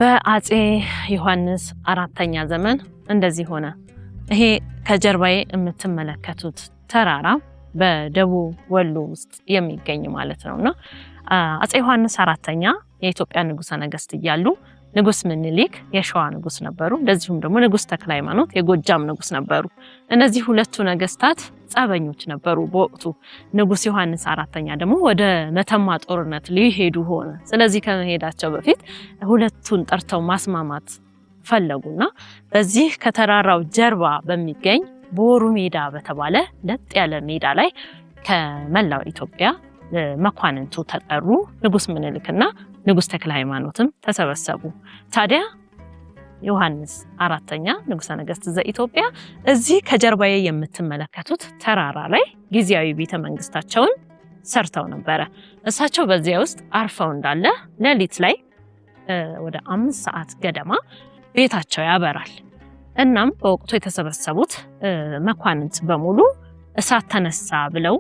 በአፄ ዮሐንስ አራተኛ ዘመን እንደዚህ ሆነ። ይሄ ከጀርባዬ የምትመለከቱት ተራራ በደቡብ ወሎ ውስጥ የሚገኝ ማለት ነውና አፄ ዮሐንስ አራተኛ የኢትዮጵያ ንጉሠ ነገሥት እያሉ ንጉስ ምኒልክ የሸዋ ንጉስ ነበሩ። እንደዚሁም ደግሞ ንጉስ ተክለ ሃይማኖት የጎጃም ንጉስ ነበሩ። እነዚህ ሁለቱ ነገስታት ጸበኞች ነበሩ በወቅቱ። ንጉስ ዮሐንስ አራተኛ ደግሞ ወደ መተማ ጦርነት ሊሄዱ ሆነ። ስለዚህ ከመሄዳቸው በፊት ሁለቱን ጠርተው ማስማማት ፈለጉና በዚህ ከተራራው ጀርባ በሚገኝ ቦሩ ሜዳ በተባለ ለጥ ያለ ሜዳ ላይ ከመላው ኢትዮጵያ መኳንንቱ ተጠሩ። ንጉስ ምኒልክና ንጉስ ተክለ ሃይማኖትም ተሰበሰቡ። ታዲያ ዮሐንስ አራተኛ ንጉሠ ነገሥት ዘኢትዮጵያ እዚህ ከጀርባዬ የምትመለከቱት ተራራ ላይ ጊዜያዊ ቤተ መንግስታቸውን ሰርተው ነበረ። እሳቸው በዚያ ውስጥ አርፈው እንዳለ ሌሊት ላይ ወደ 5 ሰዓት ገደማ ቤታቸው ያበራል። እናም በወቅቱ የተሰበሰቡት መኳንንት በሙሉ እሳት ተነሳ ብለው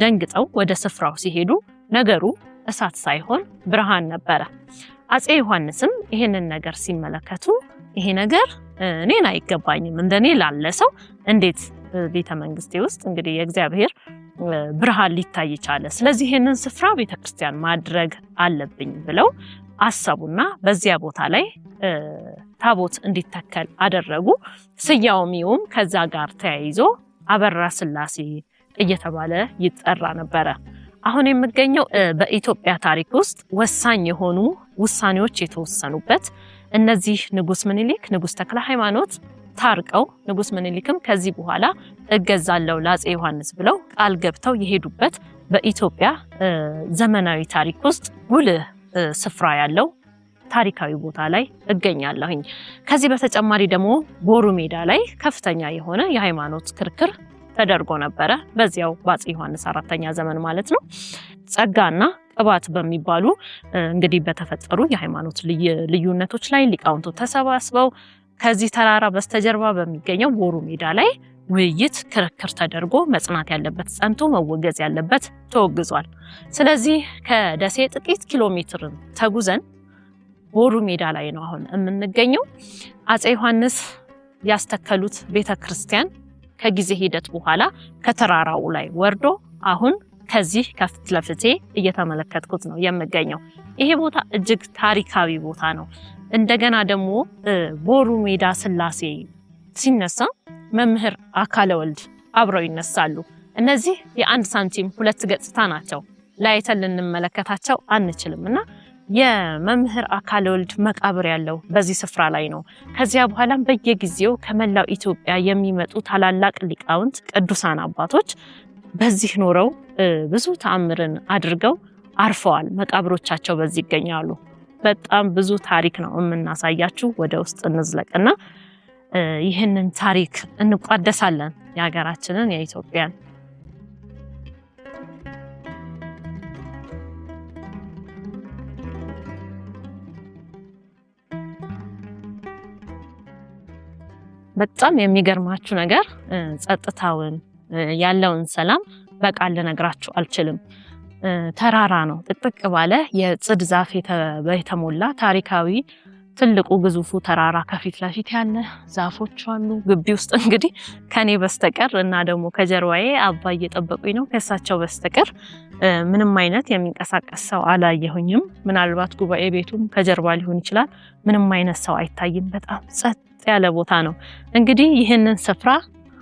ደንግጠው ወደ ስፍራው ሲሄዱ ነገሩ እሳት ሳይሆን ብርሃን ነበረ። አፄ ዮሐንስም ይሄንን ነገር ሲመለከቱ ይሄ ነገር እኔን አይገባኝም፣ እንደኔ ላለ ሰው እንዴት ቤተ መንግስቴ ውስጥ እንግዲህ የእግዚአብሔር ብርሃን ሊታይ ይቻለ፣ ስለዚህ ይሄንን ስፍራ ቤተክርስቲያን ማድረግ አለብኝ ብለው አሰቡና በዚያ ቦታ ላይ ታቦት እንዲተከል አደረጉ። ስያሜውም ከዛ ጋር ተያይዞ አበራ ስላሴ እየተባለ ይጠራ ነበረ። አሁን የምገኘው በኢትዮጵያ ታሪክ ውስጥ ወሳኝ የሆኑ ውሳኔዎች የተወሰኑበት፣ እነዚህ ንጉስ ምኒልክ ንጉስ ተክለ ሃይማኖት ታርቀው ንጉስ ምኒልክም ከዚህ በኋላ እገዛለው ለአፄ ዮሐንስ ብለው ቃል ገብተው የሄዱበት በኢትዮጵያ ዘመናዊ ታሪክ ውስጥ ጉልህ ስፍራ ያለው ታሪካዊ ቦታ ላይ እገኛለሁኝ። ከዚህ በተጨማሪ ደግሞ ቦሩ ሜዳ ላይ ከፍተኛ የሆነ የሃይማኖት ክርክር ተደርጎ ነበረ። በዚያው በአፄ ዮሐንስ አራተኛ ዘመን ማለት ነው። ጸጋና ቅባት በሚባሉ እንግዲህ በተፈጠሩ የሃይማኖት ልዩነቶች ላይ ሊቃውንቱ ተሰባስበው ከዚህ ተራራ በስተጀርባ በሚገኘው ቦሩ ሜዳ ላይ ውይይት ክርክር ተደርጎ መጽናት ያለበት ጸንቶ መወገዝ ያለበት ተወግዟል። ስለዚህ ከደሴ ጥቂት ኪሎ ሜትር ተጉዘን ቦሩ ሜዳ ላይ ነው አሁን የምንገኘው። አፄ ዮሐንስ ያስተከሉት ቤተክርስቲያን ከጊዜ ሂደት በኋላ ከተራራው ላይ ወርዶ አሁን ከዚህ ከፊት ለፊቴ እየተመለከትኩት ነው የምገኘው። ይሄ ቦታ እጅግ ታሪካዊ ቦታ ነው። እንደገና ደግሞ ቦሩ ሜዳ ስላሴ ሲነሳ መምህር አካለ ወልድ አብረው ይነሳሉ። እነዚህ የአንድ ሳንቲም ሁለት ገጽታ ናቸው። ላይተን ልንመለከታቸው አንችልምና የመምህር አካለ ወልድ መቃብር ያለው በዚህ ስፍራ ላይ ነው። ከዚያ በኋላም በየጊዜው ከመላው ኢትዮጵያ የሚመጡ ታላላቅ ሊቃውንት ቅዱሳን አባቶች በዚህ ኖረው ብዙ ተአምርን አድርገው አርፈዋል። መቃብሮቻቸው በዚህ ይገኛሉ። በጣም ብዙ ታሪክ ነው የምናሳያችሁ። ወደ ውስጥ እንዝለቅና ይህንን ታሪክ እንቋደሳለን፣ የሀገራችንን የኢትዮጵያን። በጣም የሚገርማችሁ ነገር ጸጥታውን ያለውን ሰላም በቃል ልነግራችሁ አልችልም። ተራራ ነው፣ ጥቅጥቅ ባለ የጽድ ዛፍ የተሞላ ታሪካዊ ትልቁ ግዙፉ ተራራ ከፊት ለፊት ያለ ዛፎች አሉ። ግቢ ውስጥ እንግዲህ ከኔ በስተቀር እና ደግሞ ከጀርባዬ አባይ እየጠበቁኝ ነው፣ ከሳቸው በስተቀር ምንም አይነት የሚንቀሳቀስ ሰው አላየሁኝም። ምናልባት ጉባኤ ቤቱም ከጀርባ ሊሆን ይችላል። ምንም አይነት ሰው አይታይም። በጣም ጸጥ ያለ ቦታ ነው። እንግዲህ ይህንን ስፍራ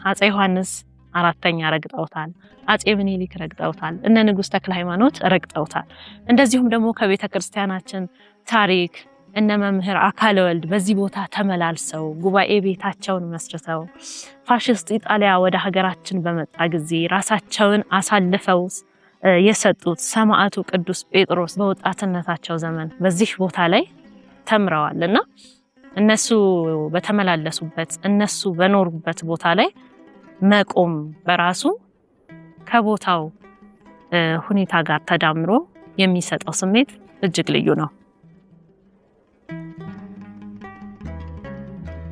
አፄ ዮሐንስ አራተኛ ረግጠውታል፣ አፄ ምኒልክ ረግጠውታል፣ እነ ንጉስ ተክለ ሃይማኖት ረግጠውታል። እንደዚሁም ደግሞ ከቤተ ክርስቲያናችን ታሪክ እነ መምህር አካለ ወልድ በዚህ ቦታ ተመላልሰው ጉባኤ ቤታቸውን መስርተው ፋሽስት ኢጣሊያ ወደ ሀገራችን በመጣ ጊዜ ራሳቸውን አሳልፈው የሰጡት ሰማዕቱ ቅዱስ ጴጥሮስ በወጣትነታቸው ዘመን በዚህ ቦታ ላይ ተምረዋልና እነሱ በተመላለሱበት እነሱ በኖሩበት ቦታ ላይ መቆም በራሱ ከቦታው ሁኔታ ጋር ተዳምሮ የሚሰጠው ስሜት እጅግ ልዩ ነው።